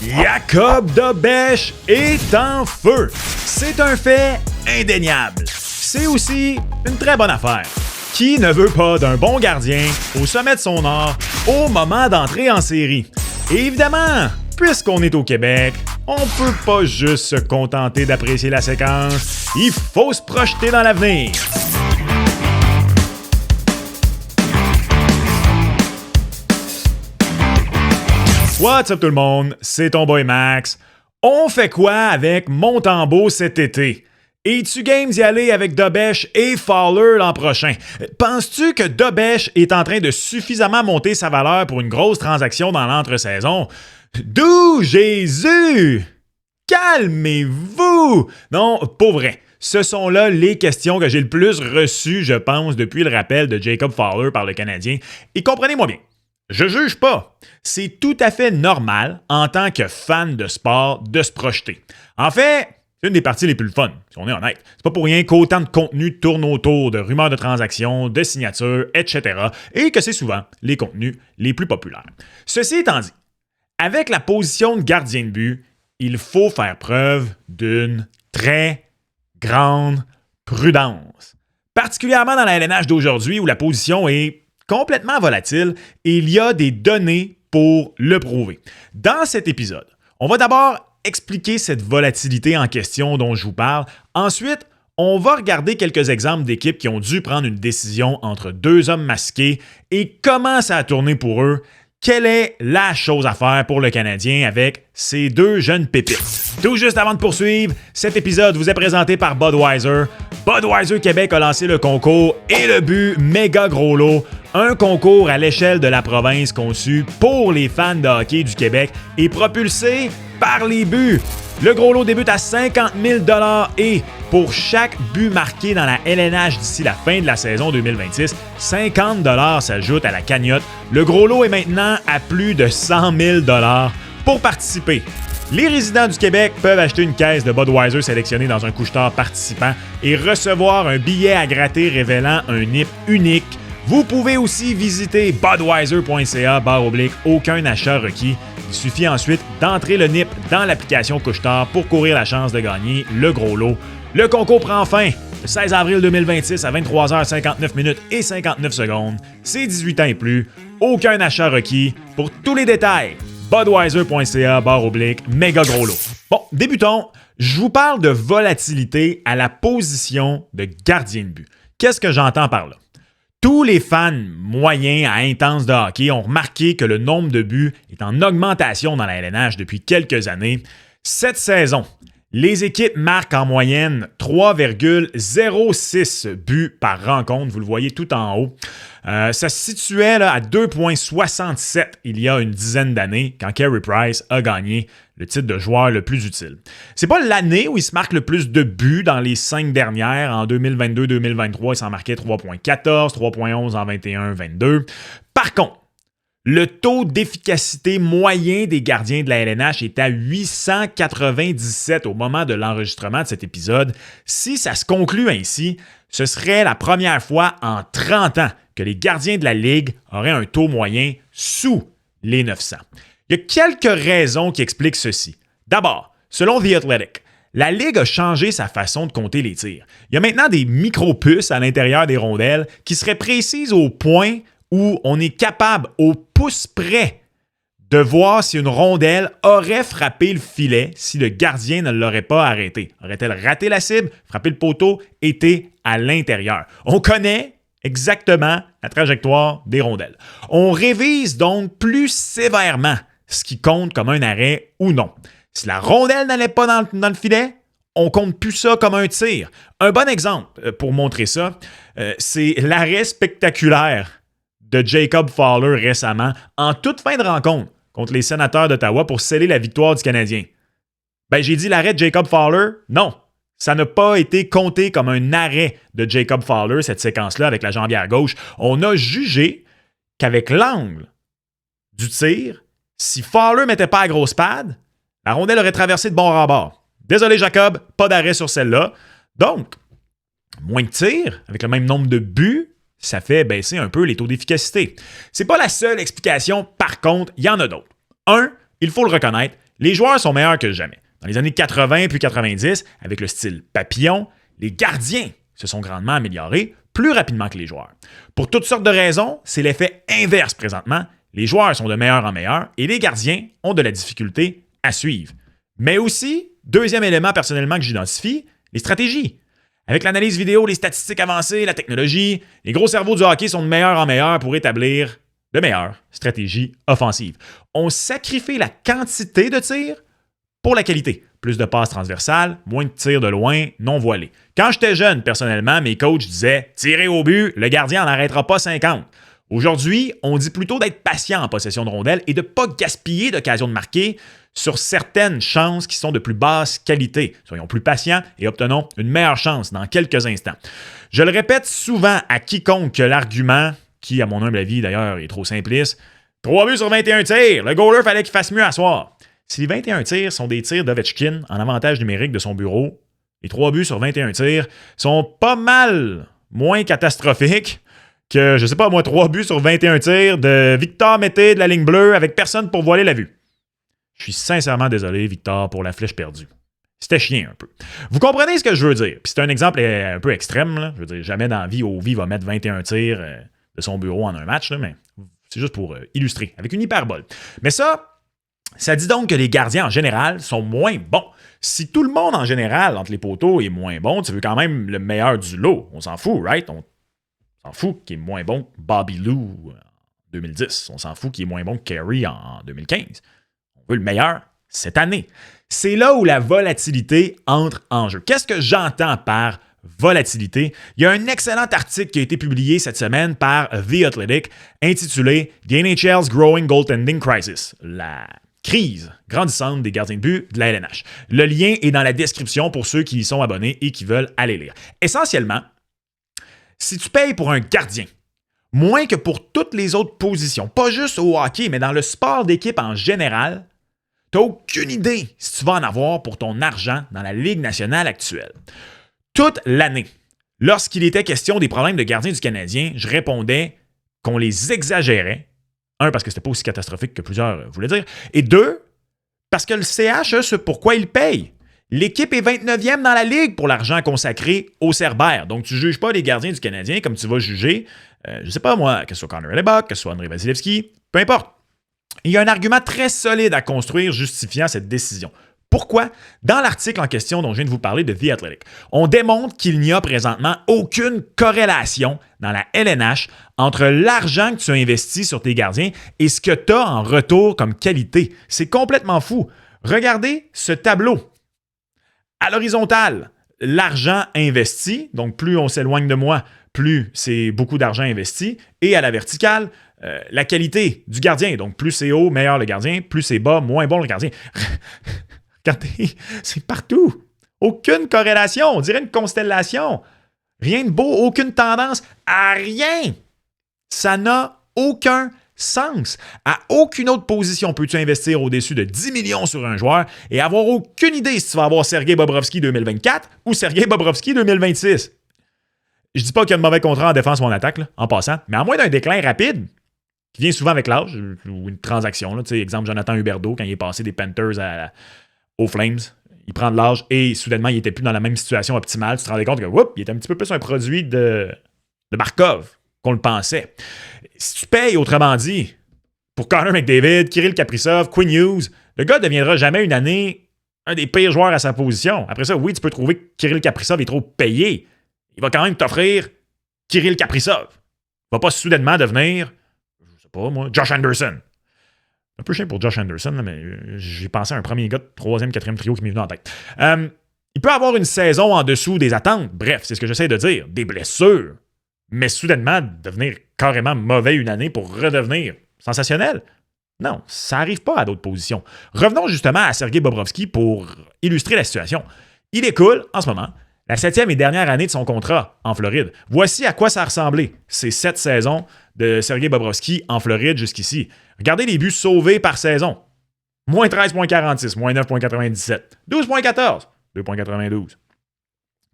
Jakub Dobeš est en feu. C'est un fait indéniable. C'est aussi une très bonne affaire. Qui ne veut pas d'un bon gardien au sommet de son art au moment d'entrer en série? Et évidemment, puisqu'on est au Québec, on peut pas juste se contenter d'apprécier la séquence. Il faut se projeter dans l'avenir. What's up tout le monde? C'est ton boy Max. On fait quoi avec Montembeault cet été? Es-tu game d'y aller avec Dobeš et Fowler l'an prochain? Penses-tu que Dobeš est en train de suffisamment monter sa valeur pour une grosse transaction dans l'entre-saison? D'où Jésus? Calmez-vous! Non, pas vrai. Ce sont là les questions que j'ai le plus reçues, je pense, depuis le rappel de Jacob Fowler par le Canadien. Et comprenez-moi bien, je juge pas. C'est tout à fait normal, en tant que fan de sport, de se projeter. En fait, c'est une des parties les plus fun, si on est honnête. C'est pas pour rien qu'autant de contenu tourne autour de rumeurs de transactions, de signatures, etc. et que c'est souvent les contenus les plus populaires. Ceci étant dit, avec la position de gardien de but, il faut faire preuve d'une très grande prudence. Particulièrement dans la LNH d'aujourd'hui où la position est complètement volatile et il y a des données pour le prouver. Dans cet épisode, on va d'abord expliquer cette volatilité en question dont je vous parle. Ensuite, on va regarder quelques exemples d'équipes qui ont dû prendre une décision entre deux hommes masqués et comment ça a tourné pour eux. Quelle est la chose à faire pour le Canadien avec ces deux jeunes pépites? Tout juste avant de poursuivre, cet épisode vous est présenté par Budweiser. Budweiser Québec a lancé le concours Et le but méga gros lot, un concours à l'échelle de la province conçu pour les fans de hockey du Québec et propulsé par les buts. Le gros lot débute à 50 000 $ et pour chaque but marqué dans la LNH d'ici la fin de la saison 2026, 50 $ s'ajoutent à la cagnotte. Le gros lot est maintenant à plus de 100 000 $ pour participer. Les résidents du Québec peuvent acheter une caisse de Budweiser sélectionnée dans un couche-tard participant et recevoir un billet à gratter révélant un NIP unique. Vous pouvez aussi visiter budweiser.ca/aucun achat requis. Il suffit ensuite d'entrer le NIP dans l'application couche-tard pour courir la chance de gagner le gros lot. Le concours prend fin le 16 avril 2026 à 23h59 et 59 secondes. C'est 18 ans et plus. Aucun achat requis. Pour tous les détails, budweiser.ca/méga gros lot. Bon, débutons. Je vous parle de volatilité à la position de gardien de but. Qu'est-ce que j'entends par là? Tous les fans moyens à intenses de hockey ont remarqué que le nombre de buts est en augmentation dans la LNH depuis quelques années. Cette saison, les équipes marquent en moyenne 3,06 buts par rencontre. Vous le voyez tout en haut. Ça se situait là, à 2,67 il y a une dizaine d'années quand Carey Price a gagné le titre de joueur le plus utile. C'est pas l'année où il se marque le plus de buts dans les 5 dernières. En 2022-2023, il s'en marquait 3,14, 3,11 en 21-22. Par contre, le taux d'efficacité moyen des gardiens de la LNH est à 897 au moment de l'enregistrement de cet épisode. Si ça se conclut ainsi, ce serait la première fois en 30 ans que les gardiens de la Ligue auraient un taux moyen sous les 900. Il y a quelques raisons qui expliquent ceci. D'abord, selon The Athletic, la Ligue a changé sa façon de compter les tirs. Il y a maintenant des micro-puces à l'intérieur des rondelles qui seraient précises au point où on est capable, au pouce près, de voir si une rondelle aurait frappé le filet si le gardien ne l'aurait pas arrêté. Aurait-elle raté la cible, frappé le poteau, été à l'intérieur? On connaît exactement la trajectoire des rondelles. On révise donc plus sévèrement ce qui compte comme un arrêt ou non. Si la rondelle n'allait pas dans le filet, on compte plus ça comme un tir. Un bon exemple pour montrer ça, c'est l'arrêt spectaculaire de Jacob Fowler récemment en toute fin de rencontre contre les Sénateurs d'Ottawa pour sceller la victoire du Canadien. Ben, j'ai dit l'arrêt de Jacob Fowler? Non. Ça n'a pas été compté comme un arrêt de Jacob Fowler, cette séquence-là avec la jambière gauche. On a jugé qu'avec l'angle du tir, si Fowler ne mettait pas à grosse pad, la rondelle aurait traversé de bord en bord. Désolé Jacob, pas d'arrêt sur celle-là. Donc, moins de tirs, avec le même nombre de buts, ça fait baisser un peu les taux d'efficacité. C'est pas la seule explication, par contre, il y en a d'autres. Un, il faut le reconnaître, Les joueurs sont meilleurs que jamais. Dans les années 80 puis 90, avec le style papillon, les gardiens se sont grandement améliorés plus rapidement que les joueurs. Pour toutes sortes de raisons, c'est l'effet inverse présentement. Les joueurs sont de meilleur en meilleur et les gardiens ont de la difficulté à suivre. Mais aussi, deuxième élément personnellement que j'identifie, les stratégies. Avec l'analyse vidéo, les statistiques avancées, la technologie, les gros cerveaux du hockey sont de meilleur en meilleur pour établir de meilleures stratégies offensives. On sacrifie la quantité de tirs pour la qualité. Plus de passes transversales, moins de tirs de loin, non voilés. Quand j'étais jeune, personnellement, mes coachs disaient « Tirez au but, le gardien n'en arrêtera pas 50 ». Aujourd'hui, on dit plutôt d'être patient en possession de rondelles et de ne pas gaspiller d'occasion de marquer sur certaines chances qui sont de plus basse qualité. Soyons plus patients et obtenons une meilleure chance dans quelques instants. Je le répète souvent à quiconque que l'argument, qui à mon humble avis d'ailleurs est trop simpliste, 3 buts sur 21 tirs, le goaler fallait qu'il fasse mieux à soir. Si les 21 tirs sont des tirs d'Ovechkin en avantage numérique de son bureau, les 3 buts sur 21 tirs sont pas mal moins catastrophiques que, je sais pas moi, 3 buts sur 21 tirs de Victor Mété de la ligne bleue avec personne pour voiler la vue. Je suis sincèrement désolé, Victor, pour la flèche perdue. C'était chien un peu. Vous comprenez ce que je veux dire? Puis c'est un exemple un peu extrême. Là. Je veux dire, jamais dans la vie, Ovi va mettre 21 tirs de son bureau en un match, là, mais c'est juste pour illustrer, avec une hyperbole. Mais ça dit donc que les gardiens en général sont moins bons. Si tout le monde en général, entre les poteaux, est moins bon, tu veux quand même le meilleur du lot. On s'en fout, right? On s'en fout qu'il est moins bon que Bobby Lou en 2010. On s'en fout qu'il est moins bon que Carey en 2015. On veut le meilleur cette année. C'est là où la volatilité entre en jeu. Qu'est-ce que j'entends par volatilité? Il y a un excellent article qui a été publié cette semaine par The Athletic intitulé « The NHL's Growing Goaltending Crisis ». La crise grandissante des gardiens de but de la LNH. Le lien est dans la description pour ceux qui y sont abonnés et qui veulent aller lire. Essentiellement, si tu payes pour un gardien, moins que pour toutes les autres positions, pas juste au hockey, mais dans le sport d'équipe en général, tu n'as aucune idée si tu vas en avoir pour ton argent dans la Ligue nationale actuelle. Toute l'année, lorsqu'il était question des problèmes de gardiens du Canadien, je répondais qu'on les exagérait. Un, parce que c'était pas aussi catastrophique que plusieurs voulaient dire. Et deux, parce que le CH a ce pourquoi il paye. L'équipe est 29e dans la Ligue pour l'argent consacré au Cerbère. Donc, tu ne juges pas les gardiens du Canadien comme tu vas juger, je sais pas moi, que ce soit Connor Hellebuyck, que ce soit André Vasilevski, peu importe. Il y a un argument très solide à construire justifiant cette décision. Pourquoi? Dans l'article en question dont je viens de vous parler de The Athletic, on démontre qu'il n'y a présentement aucune corrélation dans la LNH entre l'argent que tu as investi sur tes gardiens et ce que tu as en retour comme qualité. C'est complètement fou. Regardez ce tableau. À l'horizontale, l'argent investi, donc plus on s'éloigne de moi, plus c'est beaucoup d'argent investi, et à la verticale, la qualité du gardien. Donc plus c'est haut, meilleur le gardien, plus c'est bas, moins bon le gardien. Regardez, c'est partout. Aucune corrélation, on dirait une constellation. Rien de beau, aucune tendance à rien. Ça n'a aucun sens. À aucune autre position peux-tu investir au-dessus de 10 millions sur un joueur et avoir aucune idée si tu vas avoir Sergei Bobrovsky 2024 ou Sergei Bobrovsky 2026. Je dis pas qu'il y a de mauvais contrats en défense ou en attaque, là, en passant, mais à moins d'un déclin rapide, qui vient souvent avec l'âge, ou une transaction. Là, exemple, Jonathan Huberdeau, quand il est passé des Panthers aux Flames, il prend de l'âge et soudainement, il n'était plus dans la même situation optimale. Tu te rendais compte que il était un petit peu plus un produit de Markov qu'on le pensait. Si tu payes, autrement dit, pour Connor McDavid, Kirill Kaprizov, Quinn Hughes, le gars ne deviendra jamais une année un des pires joueurs à sa position. Après ça, oui, tu peux trouver que Kirill Kaprizov est trop payé. Il va quand même t'offrir Kirill Kaprizov. Il ne va pas soudainement devenir, je sais pas moi, Josh Anderson. Un peu chiant pour Josh Anderson, là, mais j'ai pensé à un premier gars de 3e, 4e trio qui m'est venu en tête. Il peut avoir une saison en dessous des attentes. Bref, c'est ce que j'essaie de dire. Des blessures. Mais soudainement, devenir carrément mauvais une année pour redevenir sensationnel? Non, ça n'arrive pas à d'autres positions. Revenons justement à Sergei Bobrovsky pour illustrer la situation. Il écoule, en ce moment, la 7e et dernière année de son contrat en Floride. Voici à quoi ça a ressemblé, ces 7 saisons de Sergei Bobrovsky en Floride jusqu'ici. Regardez les buts sauvés par saison. Moins 13,46, moins 9,97, 12,14, 2,92,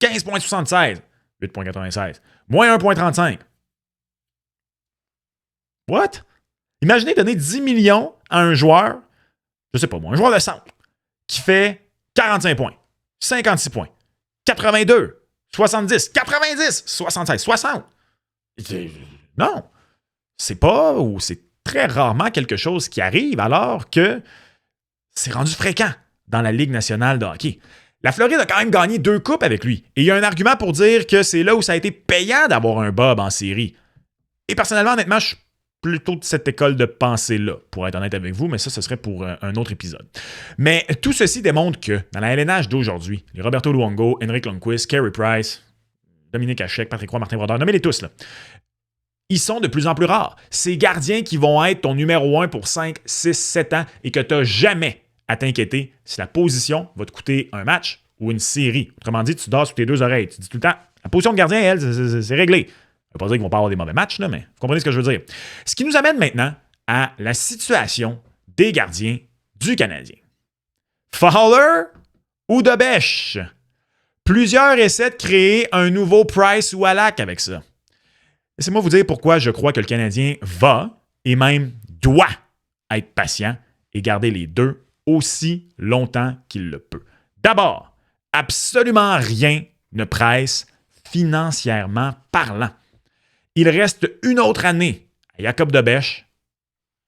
15,76, 8,96, moins 1,35. What? Imaginez donner 10 millions à un joueur je sais pas moi, un joueur de centre qui fait 45 points, 56 points, 82, 70, 90, 76, 60. Non, c'est pas ou c'est très rarement quelque chose qui arrive alors que c'est rendu fréquent dans la Ligue nationale de hockey. La Floride a quand même gagné 2 coupes avec lui. Et il y a un argument pour dire que c'est là où ça a été payant d'avoir un Bob en série. Et personnellement, honnêtement, je suis plutôt de cette école de pensée-là, pour être honnête avec vous, mais ça, ce serait pour un autre épisode. Mais tout ceci démontre que, dans la LNH d'aujourd'hui, les Roberto Luongo, Henrik Lundqvist, Carey Price, Dominique Hachek, Patrick Roy, Martin Brodeur, nommez-les tous, là. Ils sont de plus en plus rares. Ces gardiens qui vont être ton numéro 1 pour 5, 6, 7 ans et que tu n'as jamais à t'inquiéter si la position va te coûter un match ou une série. Autrement dit, tu dors sur tes 2 oreilles. Tu dis tout le temps, la position de gardien, elle, c'est réglé. Ça ne veut pas dire qu'ils vont pas avoir des mauvais matchs, là, mais vous comprenez ce que je veux dire. Ce qui nous amène maintenant à la situation des gardiens du Canadien. Fowler ou Dobèche? Plusieurs essaient de créer un nouveau Price ou Halak avec ça. Laissez-moi vous dire pourquoi je crois que le Canadien va et même doit être patient et garder les deux aussi longtemps qu'il le peut. D'abord, absolument rien ne presse financièrement parlant. Il reste une autre année à Jacob Dobèche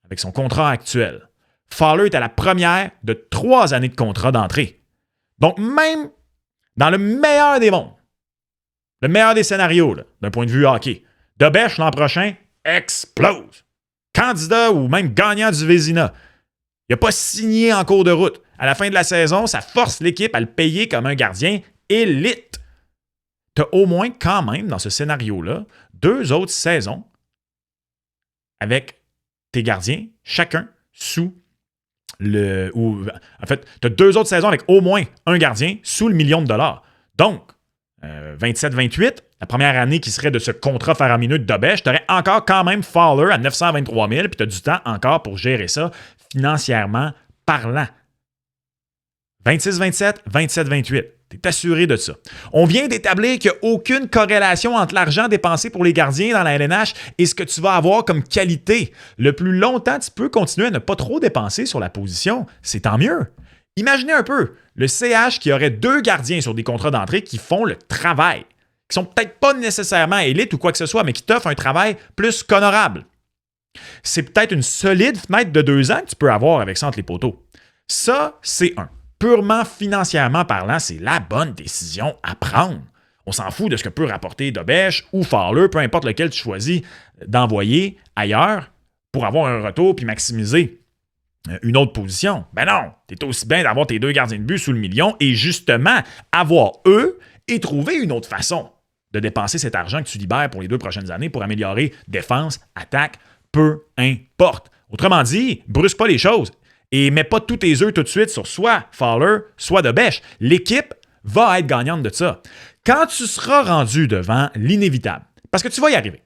avec son contrat actuel. Fowler est à la première de 3 années de contrat d'entrée. Donc même dans le meilleur des mondes, le meilleur des scénarios là, d'un point de vue hockey, Dobèche l'an prochain explose. Candidat ou même gagnant du Vézina. Il n'a pas signé en cours de route. À la fin de la saison, ça force l'équipe à le payer comme un gardien élite. Tu as au moins quand même, dans ce scénario-là, 2 autres saisons avec tes gardiens, chacun sous le... En fait, tu as 2 autres saisons avec au moins un gardien sous le $1 million. Donc, 27-28, la première année qui serait de ce contrat faramineux de Dobèche, tu aurais encore quand même Fowler à 923 000, puis tu as du temps encore pour gérer ça financièrement parlant. 26-27, 27-28. Tu es assuré de ça. On vient d'établir qu'il n'y a aucune corrélation entre l'argent dépensé pour les gardiens dans la LNH et ce que tu vas avoir comme qualité. Le plus longtemps tu peux continuer à ne pas trop dépenser sur la position, c'est tant mieux. Imaginez un peu le CH qui aurait 2 gardiens sur des contrats d'entrée qui font le travail, qui sont peut-être pas nécessairement élites ou quoi que ce soit, mais qui t'offrent un travail plus qu'honorable. C'est peut-être une solide fenêtre de 2 ans que tu peux avoir avec ça entre les poteaux. Ça, c'est un. Purement financièrement parlant, c'est la bonne décision à prendre. On s'en fout de ce que peut rapporter Dobèche ou Fowler, peu importe lequel tu choisis d'envoyer ailleurs pour avoir un retour puis maximiser une autre position. Ben non, t'es aussi bien d'avoir tes 2 gardiens de but sous le $1 million et justement avoir eux et trouver une autre façon de dépenser cet argent que tu libères pour les 2 prochaines années pour améliorer défense, attaque, peu importe. Autrement dit, brusque pas les choses et mets pas tous tes œufs tout de suite sur soit Fowler, soit Dobèche. L'équipe va être gagnante de ça. Quand tu seras rendu devant l'inévitable, parce que tu vas y arriver,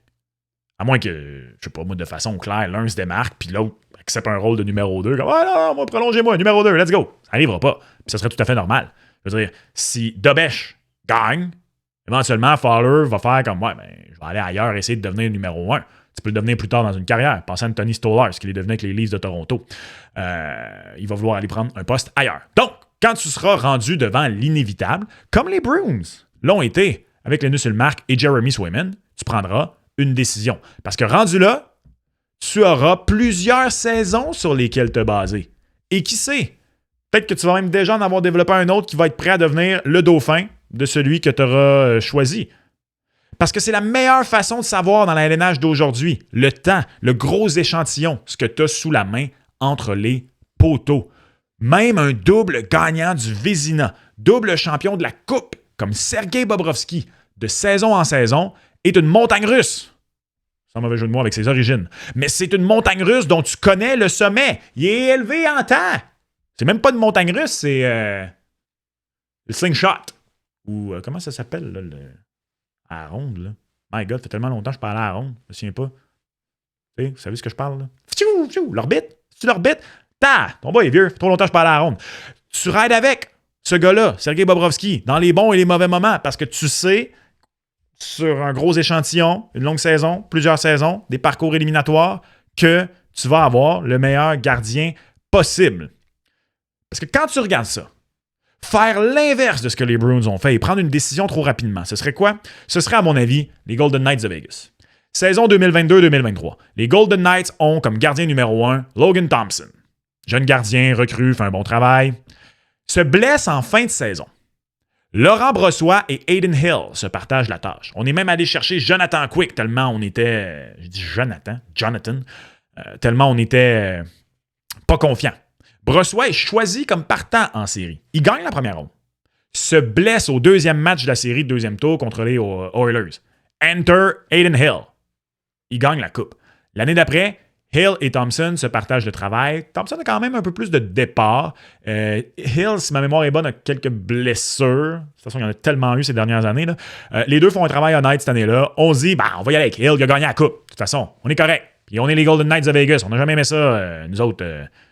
à moins que, je sais pas moi, de façon claire, l'un se démarque puis l'autre accepte un rôle de numéro 2, comme « Ah non, moi, prolongez-moi, numéro 2, let's go! » Ça n'arrivera pas. Puis ça serait tout à fait normal. Je veux dire, si Dobèche gagne, éventuellement, Fowler va faire comme « Ouais, ben, je vais aller ailleurs essayer de devenir numéro 1. » Tu peux le devenir plus tard dans une carrière. Pensez à Tony Stolar, ce qu'il est devenu avec les Leafs de Toronto. Il va vouloir aller prendre un poste ailleurs. Donc, quand tu seras rendu devant l'inévitable, comme les Bruins l'ont été avec Linus Ullmark et Jeremy Swayman, tu prendras une décision. Parce que rendu là, tu auras plusieurs saisons sur lesquelles te baser. Et qui sait, peut-être que tu vas même déjà en avoir développé un autre qui va être prêt à devenir le dauphin de celui que tu auras choisi. Parce que c'est la meilleure façon de savoir dans la LNH d'aujourd'hui. Le temps, le gros échantillon, ce que tu as sous la main entre les poteaux. Même un double gagnant du Vézina, double champion de la Coupe, comme Sergei Bobrovski, de saison en saison, est une montagne russe. Sans mauvais jeu de mots avec ses origines. Mais c'est une montagne russe dont tu connais le sommet. Il est élevé en temps. C'est même pas une montagne russe, c'est le slingshot. Ou comment ça s'appelle, là, à la ronde, là. My God, ça fait tellement longtemps que je parlais à la ronde. Je me souviens pas. Vous savez ce que je parle, là? L'orbite? C'est-tu l'orbite? Ton boy est vieux. Fait trop longtemps que je parlais à la ronde. Tu rides avec ce gars-là, Sergei Bobrovski, dans les bons et les mauvais moments, parce que tu sais, sur un gros échantillon, une longue saison, plusieurs saisons, des parcours éliminatoires, que tu vas avoir le meilleur gardien possible. Parce que quand tu regardes ça, faire l'inverse de ce que les Bruins ont fait et prendre une décision trop rapidement, ce serait quoi? Ce serait, à mon avis, les Golden Knights de Vegas. Saison 2022-2023. Les Golden Knights ont comme gardien numéro 1 Logan Thompson. Jeune gardien, recrue, fait un bon travail. Se blesse en fin de saison. Laurent Brossoit et Adin Hill se partagent la tâche. On est même allé chercher Jonathan Quick tellement on était... Je dis Jonathan. Tellement on était pas confiant. Brossoit est choisi comme partant en série. Il gagne la première ronde. Se blesse au deuxième match de la série de deuxième tour contre les Oilers. Enter Adin Hill. Il gagne la coupe. L'année d'après, Hill et Thompson se partagent le travail. Thompson a quand même un peu plus de départ. Hill, si ma mémoire est bonne, a quelques blessures. De toute façon, il y en a tellement eu ces dernières années. Là. Les deux font un travail honnête cette année-là. On se dit, on va y aller avec Hill, il a gagné la coupe. De toute façon, on est correct. Puis on est les Golden Knights de Vegas. On n'a jamais aimé ça, nous autres,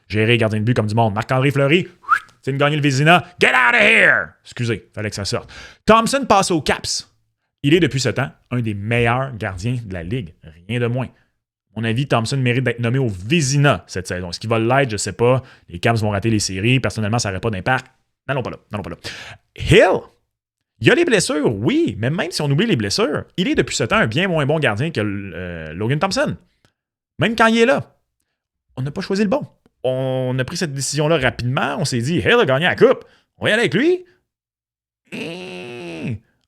gérer gardien de but comme du monde. Marc-André Fleury, c'est de gagner le Vézina. Get out of here! Excusez, fallait que ça sorte. Thompson passe aux Caps. Il est depuis ce temps un des meilleurs gardiens de la Ligue. Rien de moins. À mon avis, Thompson mérite d'être nommé au Vézina cette saison. Est-ce qu'il va l'être? Je ne sais pas. Les Caps vont rater les séries. Personnellement, ça n'aurait pas d'impact. N'allons pas là. Hill, il y a les blessures, oui, mais même si on oublie les blessures, il est depuis ce temps un bien moins bon gardien que Logan Thompson. Même quand il est là. On n'a pas choisi le bon. On a pris cette décision-là rapidement. On s'est dit, Hill a gagné la coupe. On va y aller avec lui.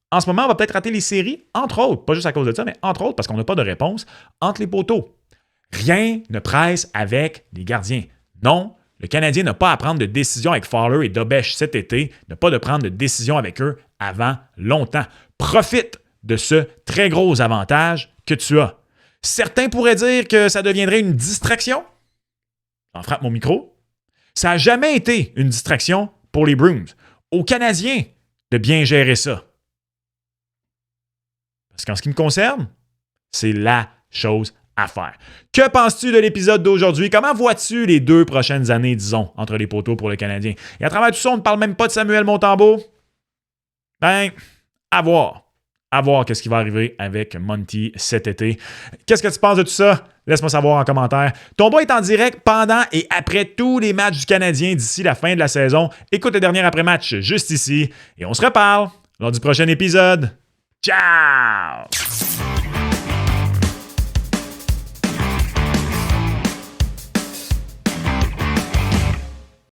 En ce moment, on va peut-être rater les séries, entre autres. Pas juste à cause de ça, mais entre autres parce qu'on n'a pas de réponse entre les poteaux. Rien ne presse avec les gardiens. Non, le Canadien n'a pas à prendre de décision avec Fowler et Dobèche cet été, n'a pas de prendre de décision avec eux avant longtemps. Profite de ce très gros avantage que tu as. Certains pourraient dire que ça deviendrait une distraction. J'en frappe mon micro. Ça n'a jamais été une distraction pour les Bruins. Aux Canadiens de bien gérer ça. Parce qu'en ce qui me concerne, c'est la chose à faire. Que penses-tu de l'épisode d'aujourd'hui? Comment vois-tu les 2 prochaines années, disons, entre les poteaux pour le Canadien? Et à travers tout ça, on ne parle même pas de Samuel Montembeault? À voir. À voir qu'est-ce qui va arriver avec Monty cet été. Qu'est-ce que tu penses de tout ça? Laisse-moi savoir en commentaire. Ton boy est en direct pendant et après tous les matchs du Canadien d'ici la fin de la saison. Écoute le dernier après-match juste ici. Et on se reparle lors du prochain épisode. Ciao!